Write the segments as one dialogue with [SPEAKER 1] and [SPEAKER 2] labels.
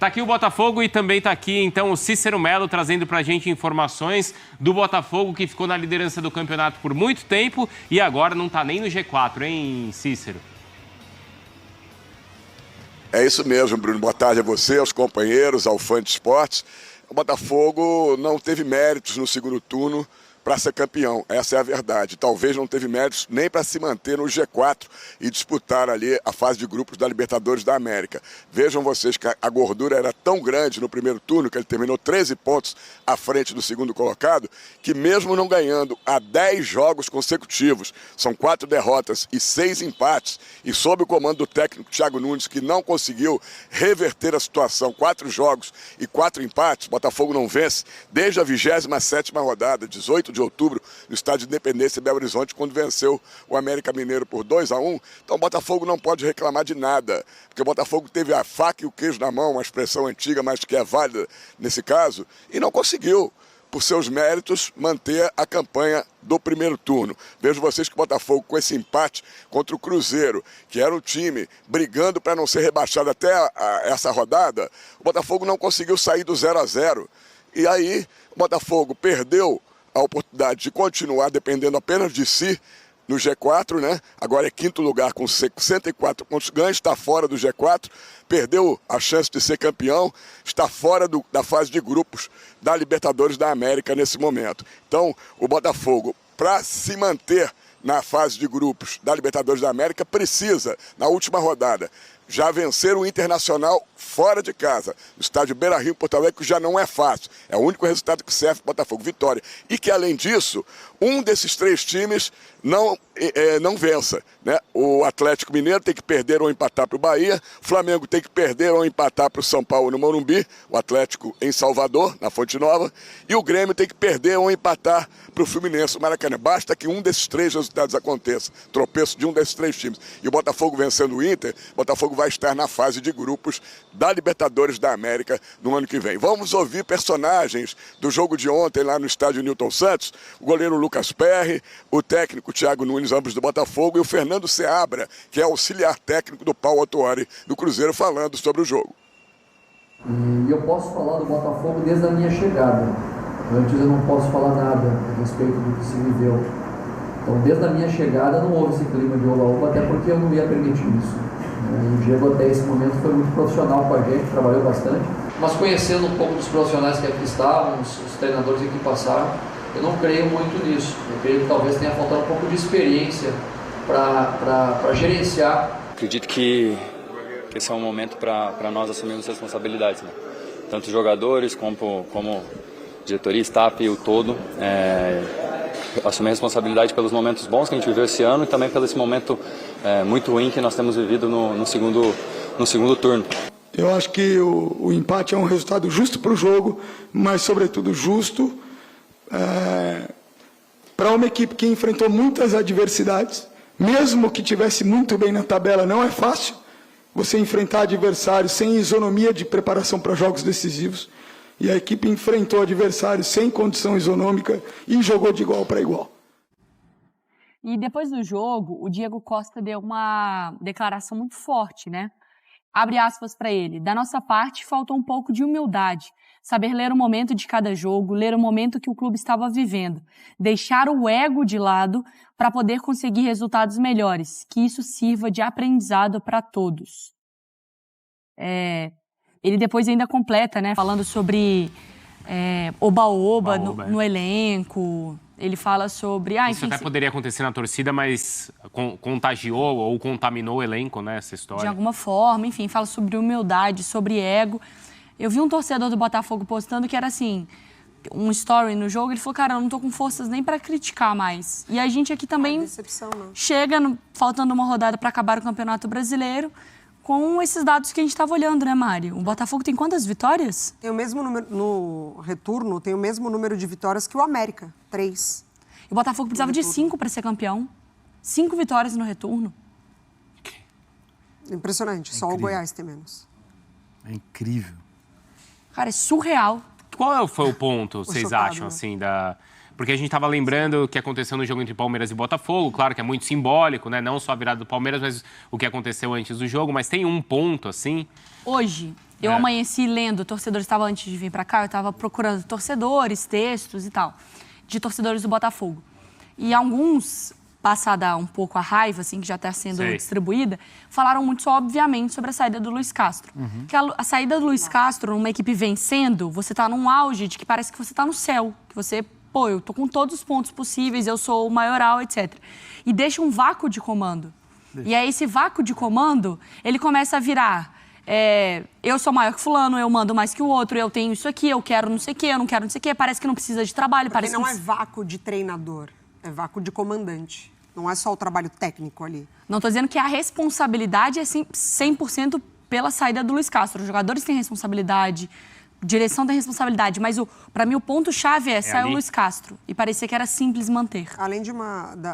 [SPEAKER 1] Tá aqui o Botafogo e também tá aqui, então, o Cícero Melo trazendo pra gente informações do Botafogo, que ficou na liderança do campeonato por muito tempo e agora não tá nem no G4, hein, Cícero?
[SPEAKER 2] É isso mesmo, Bruno. Boa tarde a você, aos companheiros, ao fã de esportes. O Botafogo não teve méritos no segundo turno para ser campeão, essa é a verdade. Talvez não teve méritos nem para se manter no G4 e disputar ali a fase de grupos da Libertadores da América. Vejam vocês que a gordura era tão grande no primeiro turno, que ele terminou 13 pontos à frente do segundo colocado, que mesmo não ganhando há 10 jogos consecutivos, são 4 derrotas e 6 empates, e sob o comando do técnico Thiago Nunes, que não conseguiu reverter a situação, 4 jogos e 4 empates, Botafogo não vence desde a 27ª rodada, 18 de outubro, no estádio de Independência em Belo Horizonte, quando venceu o América Mineiro por 2-1. Então o Botafogo não pode reclamar de nada, porque o Botafogo teve a faca e o queijo na mão, uma expressão antiga, mas que é válida nesse caso, e não conseguiu, por seus méritos, manter a campanha do primeiro turno. Vejo vocês que o Botafogo, com esse empate contra o Cruzeiro, que era o time brigando para não ser rebaixado até essa rodada, o Botafogo não conseguiu sair do 0-0. E aí o Botafogo perdeu a oportunidade de continuar dependendo apenas de si no G4, né? Agora é quinto lugar com 64 pontos ganhos, está fora do G4, perdeu a chance de ser campeão, está fora da fase de grupos da Libertadores da América nesse momento. Então, o Botafogo, para se manter na fase de grupos da Libertadores da América, precisa, na última rodada, já vencer o Internacional fora de casa, no estádio Beira-Rio, Porto Alegre, que já não é fácil. É o único resultado que serve para o Botafogo, vitória. E que, além disso, um desses 3 times não vença, né? O Atlético Mineiro tem que perder ou empatar para o Bahia, o Flamengo tem que perder ou empatar para o São Paulo no Morumbi, o Atlético em Salvador, na Fonte Nova, e o Grêmio tem que perder ou empatar para o Fluminense, o Maracanã. Basta que um desses 3 resultados aconteça, tropeço de um desses 3 times. E o Botafogo vencendo o Inter, o Botafogo vai estar na fase de grupos da Libertadores da América no ano que vem. Vamos ouvir personagens do jogo de ontem lá no estádio Newton Santos, o goleiro Lucas Perry, o técnico Thiago Nunes, ambos do Botafogo, e o Fernando Seabra, que é auxiliar técnico do Paulo Autuori do Cruzeiro, falando sobre o jogo.
[SPEAKER 3] E eu posso falar do Botafogo desde a minha chegada. Antes eu não posso falar nada a respeito do que se viveu. Então, desde a minha chegada não houve esse clima de oba-oba, até porque eu não ia permitir isso. E o Diego até esse momento foi muito profissional com a gente, trabalhou bastante. Mas conhecendo um pouco dos profissionais que aqui estavam, os treinadores que aqui passaram, eu não creio muito nisso. Eu creio que talvez tenha faltado um pouco de experiência para gerenciar.
[SPEAKER 4] Acredito que esse é um momento para nós assumirmos responsabilidades, né? Tanto jogadores como diretoria, staff e o todo, assumir responsabilidade pelos momentos bons que a gente viveu esse ano e também pelo esse momento muito ruim que nós temos vivido no segundo turno.
[SPEAKER 5] Eu acho que o empate é um resultado justo para o jogo, mas sobretudo justo para uma equipe que enfrentou muitas adversidades, mesmo que tivesse muito bem na tabela. Não é fácil você enfrentar adversários sem isonomia de preparação para jogos decisivos. E a equipe enfrentou adversários sem condição isonômica e jogou de igual para igual.
[SPEAKER 6] E depois do jogo, o Diego Costa deu uma declaração muito forte, né? Abre aspas para ele. Da nossa parte, faltou um pouco de humildade. Saber ler o momento de cada jogo, ler o momento que o clube estava vivendo. Deixar o ego de lado para poder conseguir resultados melhores. Que isso sirva de aprendizado para todos. Ele depois ainda completa, né? Falando sobre oba-oba no elenco. Ele fala sobre...
[SPEAKER 1] Isso até poderia acontecer na torcida, mas contagiou ou contaminou o elenco, né? Essa história.
[SPEAKER 6] De alguma forma, enfim, fala sobre humildade, sobre ego. Eu vi um torcedor do Botafogo postando que era assim, um story no jogo, ele falou, cara, eu não tô com forças nem pra criticar mais. E a gente aqui também chega, faltando uma rodada pra acabar o Campeonato Brasileiro, com esses dados que a gente estava olhando, né, Mari? O Botafogo tem quantas vitórias?
[SPEAKER 7] Tem o mesmo número, no retorno, tem o mesmo número de vitórias que o América, 3.
[SPEAKER 6] E o Botafogo precisava de 5 para ser campeão. 5 vitórias no retorno.
[SPEAKER 7] Impressionante, só o Goiás tem menos.
[SPEAKER 8] É incrível.
[SPEAKER 6] Cara, é surreal.
[SPEAKER 1] Qual foi o ponto, vocês
[SPEAKER 7] chocado,
[SPEAKER 1] acham,
[SPEAKER 7] né?
[SPEAKER 1] assim, Porque a gente estava lembrando o que aconteceu no jogo entre Palmeiras e Botafogo, claro que é muito simbólico, né? Não só a virada do Palmeiras, mas o que aconteceu antes do jogo, mas tem um ponto, assim...
[SPEAKER 6] Hoje, Eu amanheci lendo torcedores, estava antes de vir para cá, eu estava procurando torcedores, textos e tal, de torcedores do Botafogo. E alguns, passada um pouco a raiva, assim, que já está sendo distribuída, falaram muito, obviamente, sobre a saída do Luiz Castro. Que a saída do Luiz Castro, numa equipe vencendo, você está num auge de que parece que você está no céu, que você, pô, eu tô com todos os pontos possíveis, eu sou o maioral, etc. E deixa um vácuo de comando. E aí esse vácuo de comando, ele começa a virar... eu sou maior que fulano, eu mando mais que o outro, eu tenho isso aqui, eu quero não sei o quê, eu não quero não sei o quê, parece que não precisa de trabalho.
[SPEAKER 7] Porque
[SPEAKER 6] parece
[SPEAKER 7] não
[SPEAKER 6] que
[SPEAKER 7] é vácuo de treinador, é vácuo de comandante. Não é só o trabalho técnico ali.
[SPEAKER 6] Não estou dizendo que a responsabilidade é 100% pela saída do Luiz Castro. Os jogadores têm responsabilidade, direção tem responsabilidade, mas para mim o ponto-chave saiu o Luiz Castro. E parecia que era simples manter.
[SPEAKER 7] Além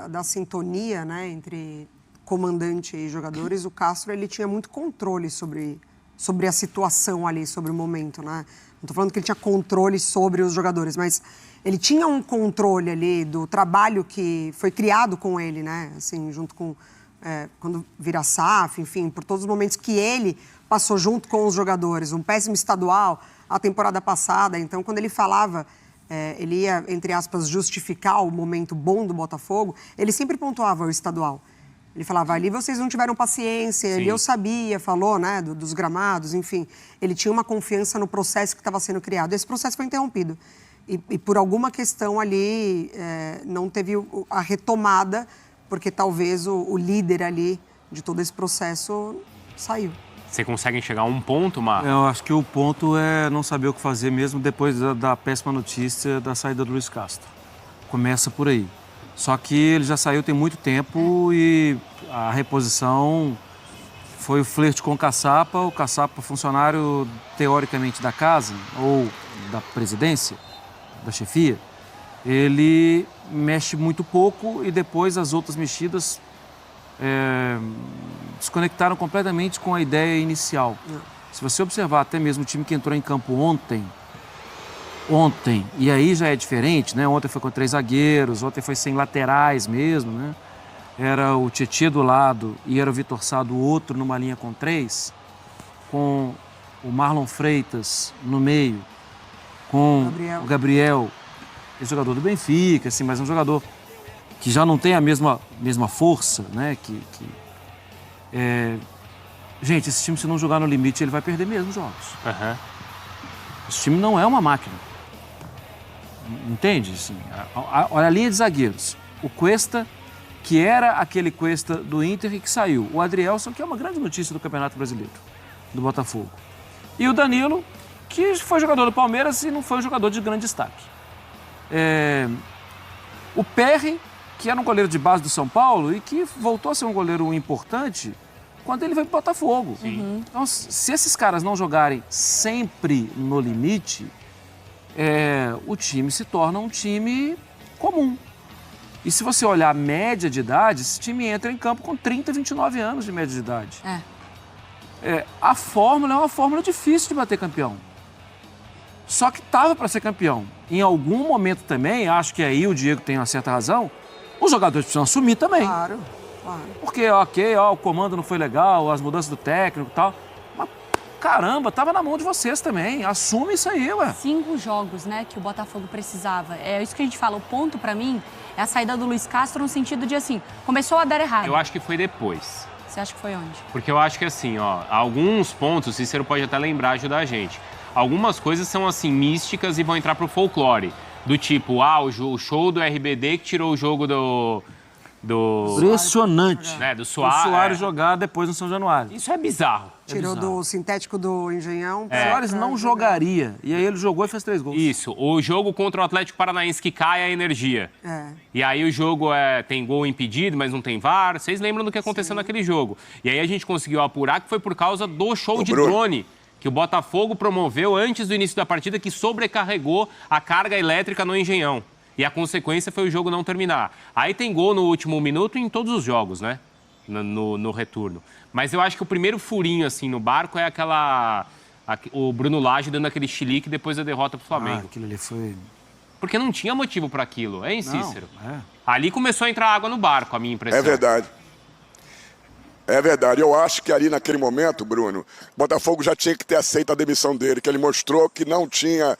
[SPEAKER 7] da sintonia, né, entre comandante e jogadores, o Castro ele tinha muito controle sobre a situação ali, sobre o momento, né? Não estou falando que ele tinha controle sobre os jogadores, mas ele tinha um controle ali do trabalho que foi criado com ele, né? Assim, junto com quando vira SAF, enfim, por todos os momentos que ele passou junto com os jogadores, um péssimo estadual a temporada passada. Então, quando ele falava, ele ia, entre aspas, justificar o momento bom do Botafogo, ele sempre pontuava o estadual. Ele falava, ali vocês não tiveram paciência, ali eu sabia, falou, né, dos gramados, enfim. Ele tinha uma confiança no processo que estava sendo criado. Esse processo foi interrompido. E por alguma questão ali, não teve a retomada, porque talvez o líder ali de todo esse processo saiu.
[SPEAKER 1] Você consegue enxergar um ponto, Mar?
[SPEAKER 8] Eu acho que o ponto é não saber o que fazer mesmo depois da péssima notícia da saída do Luiz Castro. Começa por aí. Só que ele já saiu tem muito tempo e a reposição foi o flerte com o Caçapa funcionário teoricamente da casa ou da presidência, da chefia, ele mexe muito pouco e depois as outras mexidas desconectaram completamente com a ideia inicial. Se você observar até mesmo o time que entrou em campo ontem, e aí já é diferente, né? Ontem foi com 3 zagueiros, ontem foi sem laterais mesmo, né? Era o Tietê do lado e era o Vitor Sá do outro numa linha com 3, com o Marlon Freitas no meio, com o Gabriel, esse jogador do Benfica, assim, mas um jogador que já não tem a mesma força, né? Gente, esse time, se não jogar no limite, ele vai perder mesmo jogos. Esse time não é uma máquina. Entende? Assim, olha a linha de zagueiros. O Cuesta, que era aquele Cuesta do Inter e que saiu. O Adrielson, que é uma grande notícia do Campeonato Brasileiro, do Botafogo. E o Danilo, que foi jogador do Palmeiras e não foi um jogador de grande destaque. O Perry, que era um goleiro de base do São Paulo e que voltou a ser um goleiro importante quando ele veio para o Botafogo. Então, se esses caras não jogarem sempre no limite, o time se torna um time comum. E se você olhar a média de idade, esse time entra em campo com 30, 29 anos de média de idade. A fórmula é uma fórmula difícil de bater campeão. Só que estava para ser campeão. Em algum momento também, acho que aí o Diego tem uma certa razão, os jogadores precisam assumir também.
[SPEAKER 7] Claro.
[SPEAKER 8] Porque, o comando não foi legal, as mudanças do técnico e tal. Mas, caramba, tava na mão de vocês também. Assume isso aí, ué.
[SPEAKER 6] 5 jogos, né, que o Botafogo precisava. É isso que a gente fala. O ponto, pra mim, é a saída do Luiz Castro no sentido de, assim, começou a dar errado.
[SPEAKER 1] Eu acho que foi depois.
[SPEAKER 6] Você acha que foi onde?
[SPEAKER 1] Porque eu acho que, assim, alguns pontos, o Cícero pode até lembrar, ajudar a gente. Algumas coisas são, assim, místicas e vão entrar pro folclore. Do tipo, o show do RBD que tirou o jogo do
[SPEAKER 8] impressionante.
[SPEAKER 1] Né, do
[SPEAKER 8] O Soares jogar depois no São Januário.
[SPEAKER 1] Isso é bizarro.
[SPEAKER 7] Tirou do sintético do Engenhão.
[SPEAKER 8] O Soares não jogaria. E aí ele jogou e fez 3 gols.
[SPEAKER 1] Isso. O jogo contra o Atlético Paranaense que cai a energia. E aí o jogo tem gol impedido, mas não tem VAR. Vocês lembram do que aconteceu naquele jogo. E aí a gente conseguiu apurar que foi por causa do show de drone que o Botafogo promoveu antes do início da partida, que sobrecarregou a carga elétrica no Engenhão. E a consequência foi o jogo não terminar. Aí tem gol no último minuto em todos os jogos, né? No retorno. Mas eu acho que o primeiro furinho, assim, no barco é o Bruno Lage dando aquele chilique depois da derrota pro Flamengo.
[SPEAKER 8] Aquilo ali foi...
[SPEAKER 1] Porque não tinha motivo para aquilo, hein, Cícero?
[SPEAKER 8] Não,
[SPEAKER 1] Ali começou a entrar água no barco, a minha impressão.
[SPEAKER 2] É verdade. É verdade. Eu acho que ali naquele momento, Bruno, o Botafogo já tinha que ter aceito a demissão dele, que ele mostrou que não tinha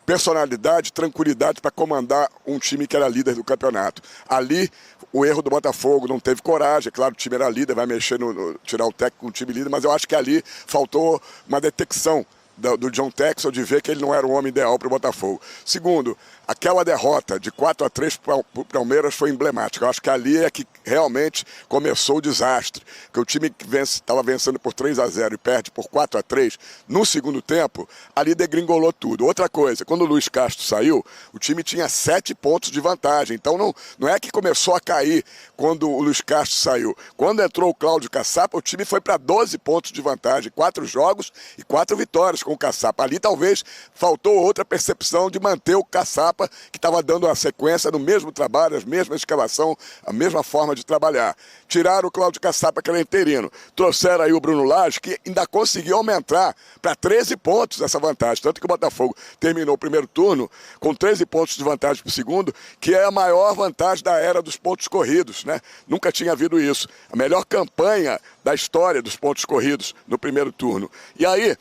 [SPEAKER 2] personalidade, tranquilidade para comandar um time que era líder do campeonato. Ali, o erro do Botafogo, não teve coragem. Claro, o time era líder, vai mexer tirar o técnico com o time líder, mas eu acho que ali faltou uma detecção do John Texel de ver que ele não era o homem ideal para o Botafogo. Segundo, aquela derrota de 4-3 para o Palmeiras foi emblemática. Eu acho que ali é que realmente começou o desastre. Que o time que estava vencendo por 3-0 e perde por 4-3 no segundo tempo, ali degringolou tudo. Outra coisa, quando o Luiz Castro saiu, o time tinha 7 pontos de vantagem. Então não é que começou a cair quando o Luiz Castro saiu. Quando entrou o Cláudio Caçapa, o time foi para 12 pontos de vantagem. 4 jogos e 4 vitórias com o Caçapa. Ali talvez faltou outra percepção de manter o Caçapa, que estava dando a sequência no mesmo trabalho, a mesma escalação, a mesma forma de trabalhar. Tiraram o Cláudio Caçapa, que era interino. Trouxeram aí o Bruno Lage, que ainda conseguiu aumentar para 13 pontos essa vantagem. Tanto que o Botafogo terminou o primeiro turno com 13 pontos de vantagem para o segundo, que é a maior vantagem da era dos pontos corridos, né? Nunca tinha havido isso. A melhor campanha da história dos pontos corridos no primeiro turno. E aí,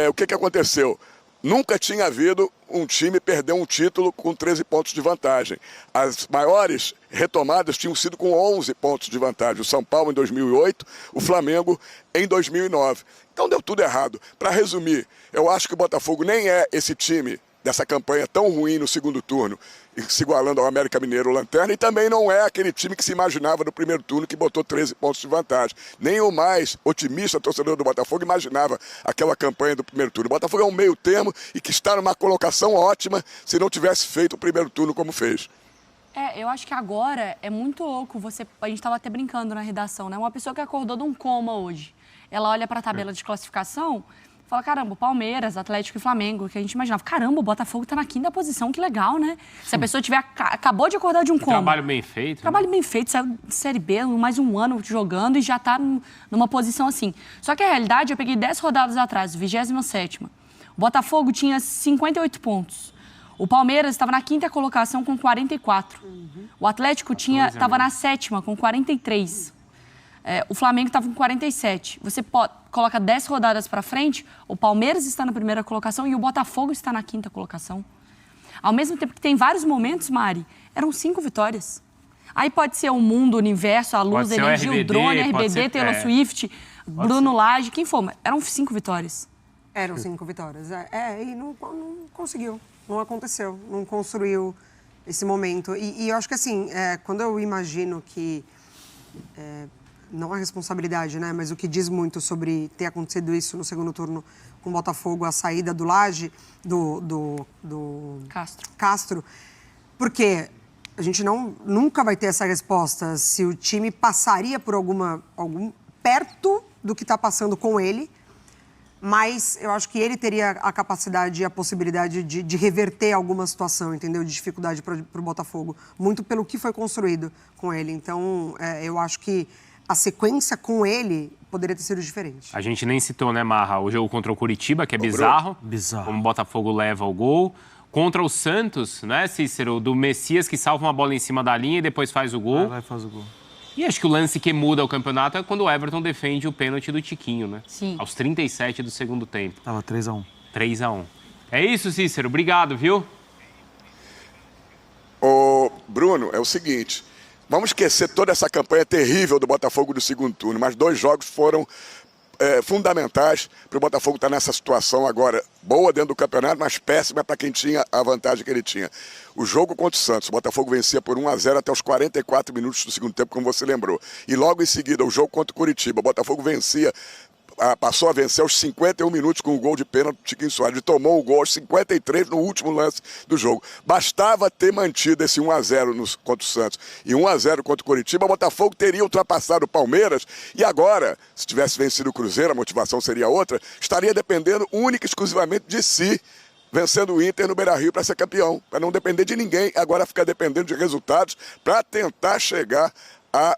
[SPEAKER 2] o que aconteceu? Nunca tinha havido um time perder um título com 13 pontos de vantagem. As maiores retomadas tinham sido com 11 pontos de vantagem. O São Paulo em 2008, o Flamengo em 2009. Então deu tudo errado. Para resumir, eu acho que o Botafogo nem é esse time dessa campanha tão ruim no segundo turno, se igualando ao América Mineiro Lanterna, e também não é aquele time que se imaginava no primeiro turno que botou 13 pontos de vantagem. Nem o mais otimista torcedor do Botafogo imaginava aquela campanha do primeiro turno. O Botafogo é um meio termo e que está numa colocação ótima se não tivesse feito o primeiro turno como fez.
[SPEAKER 6] Eu acho que agora é muito louco a gente estava até brincando na redação, né? Uma pessoa que acordou de um coma hoje, ela olha para a tabela de classificação, fala, caramba, Palmeiras, Atlético e Flamengo, que a gente imaginava. Caramba, o Botafogo tá na 5ª posição, que legal, né? Se a pessoa acabou de acordar de um coma.
[SPEAKER 1] Trabalho bem feito.
[SPEAKER 6] Trabalho bem feito, saiu de Série B, mais um ano jogando e já tá numa posição assim. Só que a realidade, eu peguei 10 rodadas atrás, 27ª. O Botafogo tinha 58 pontos. O Palmeiras estava na 5ª colocação com 44. O Atlético estava na 7ª com 43. O Flamengo estava com 47. Você coloca 10 rodadas para frente, o Palmeiras está na 1ª colocação e o Botafogo está na 5ª colocação. Ao mesmo tempo que tem vários momentos, Mari, eram 5 vitórias. Aí pode ser o mundo, o universo, a luz, a energia, o drone, RBD, Taylor Swift, Bruno Lage, quem for. Eram 5 vitórias.
[SPEAKER 7] Eram 5 vitórias. E não conseguiu. Não aconteceu. Não construiu esse momento. E eu acho que, assim, quando eu imagino que... não a responsabilidade, né? Mas o que diz muito sobre ter acontecido isso no segundo turno com o Botafogo, a saída do Lage, do Castro. Porque a gente nunca vai ter essa resposta se o time passaria por perto do que está passando com ele, mas eu acho que ele teria a capacidade e a possibilidade de reverter alguma situação, entendeu? De dificuldade para o Botafogo, muito pelo que foi construído com ele. Então, eu acho que a sequência com ele poderia ter sido diferente.
[SPEAKER 1] A gente nem citou, né, Marra, o jogo contra o Curitiba, que é bizarro. Como o Botafogo leva o gol. Contra o Santos, né, Cícero, do Messias, que salva uma bola em cima da linha e depois faz o gol.
[SPEAKER 8] Vai faz o gol.
[SPEAKER 1] E acho que o lance que muda o campeonato é quando o Everton defende o pênalti do Tiquinho, né?
[SPEAKER 6] Sim.
[SPEAKER 1] Aos 37 do segundo tempo.
[SPEAKER 8] Tava 3-1.
[SPEAKER 1] 3-1. É isso, Cícero. Obrigado, viu?
[SPEAKER 2] Ô, Bruno, é o seguinte... Vamos esquecer toda essa campanha terrível do Botafogo do segundo turno, mas 2 jogos foram fundamentais para o Botafogo estar nessa situação agora boa dentro do campeonato, mas péssima para quem tinha a vantagem que ele tinha. O jogo contra o Santos, o Botafogo vencia por 1-0 até os 44 minutos do segundo tempo, como você lembrou. E logo em seguida, o jogo contra o Curitiba, o Botafogo passou a vencer aos 51 minutos com o gol de pênalti do Tiquinho Soares. Ele tomou o gol aos 53 no último lance do jogo. Bastava ter mantido esse 1-0 contra o Santos e 1-0 contra o Curitiba, o Botafogo teria ultrapassado o Palmeiras e agora, se tivesse vencido o Cruzeiro, a motivação seria outra, estaria dependendo única e exclusivamente de si, vencendo o Inter no Beira-Rio para ser campeão, para não depender de ninguém, agora ficar dependendo de resultados para tentar chegar a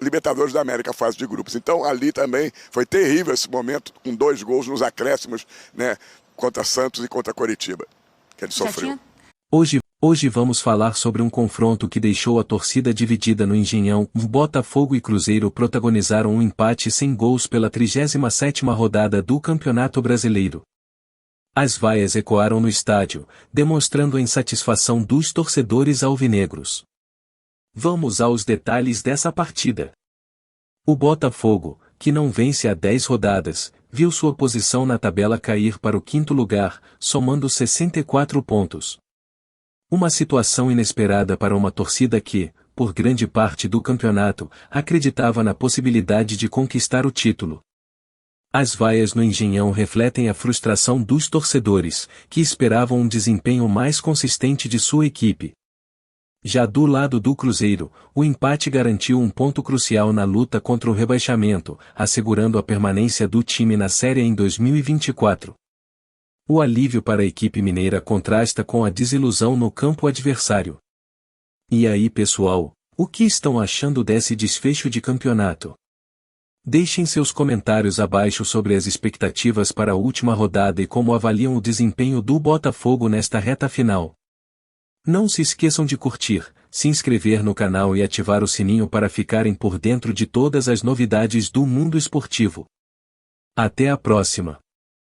[SPEAKER 2] Libertadores da América, fase de grupos. Então, ali também foi terrível esse momento, com 2 gols nos acréscimos, né, contra Santos e contra Curitiba, que ele sofreu.
[SPEAKER 9] Hoje vamos falar sobre um confronto que deixou a torcida dividida no Engenhão. Botafogo e Cruzeiro protagonizaram um empate sem gols pela 37ª rodada do Campeonato Brasileiro. As vaias ecoaram no estádio, demonstrando a insatisfação dos torcedores alvinegros. Vamos aos detalhes dessa partida. O Botafogo, que não vence há 10 rodadas, viu sua posição na tabela cair para o 5º lugar, somando 64 pontos. Uma situação inesperada para uma torcida que, por grande parte do campeonato, acreditava na possibilidade de conquistar o título. As vaias no Engenhão refletem a frustração dos torcedores, que esperavam um desempenho mais consistente de sua equipe. Já do lado do Cruzeiro, o empate garantiu um ponto crucial na luta contra o rebaixamento, assegurando a permanência do time na Série A em 2024. O alívio para a equipe mineira contrasta com a desilusão no campo adversário. E aí, pessoal, o que estão achando desse desfecho de campeonato? Deixem seus comentários abaixo sobre as expectativas para a última rodada e como avaliam o desempenho do Botafogo nesta reta final. Não se esqueçam de curtir, se inscrever no canal e ativar o sininho para ficarem por dentro de todas as novidades do mundo esportivo. Até a próxima!